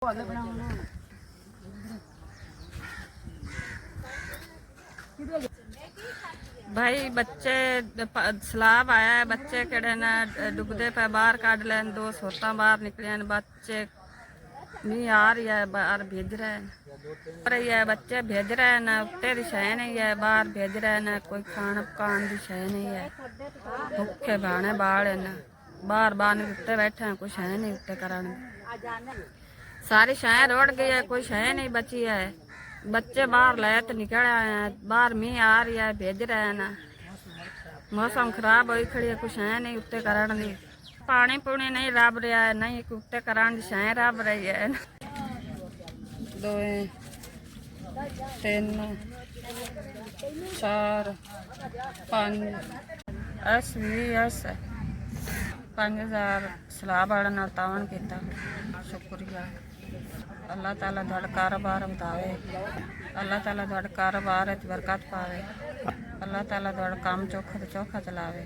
भाई बच्चे सैलाब आया है, बच्चे केड़े ने डुबदे पे बाहर कढ़ लैन, दो सोता बाहर निकलियां ने, बच्चे नहीं आ रही है, बाहर भेज रहे हैं, बच्चे भेज रहे हैं ना, उत्ते दी शह नहीं है, बाहर भेज रहे हैं ना, कोई खान पकान की शह नहीं है, भुखे भाने बाल है, बाहर बाहर उत्ते बैठे हैं, कोई शह नहीं उत्ते करन, सारी शह रोड़ गई है, कोई शह नहीं बची है, बच्चे बाहर ले तो निकल आए हैं, बाहर मीह आ रही है, भेज रहे हैं ना, मौसम खराब हुई खड़ी है, कुछ है नहीं उत्ते करन दी, पानी पुनी नहीं रब रहा है, नहीं उत्ते करन दी शह रब रही है। 2 3 4 5 S 5000 सलाब वाले नाल तावन किया, शुक्रिया। अल्लाह ताला तुहाडा कारोबार वधावे, अल्लाह ताला तुहाडा कारोबार बरकत पावे, अल्लाह ताला तुहाडा काम चौखा ते चौखा चलावे।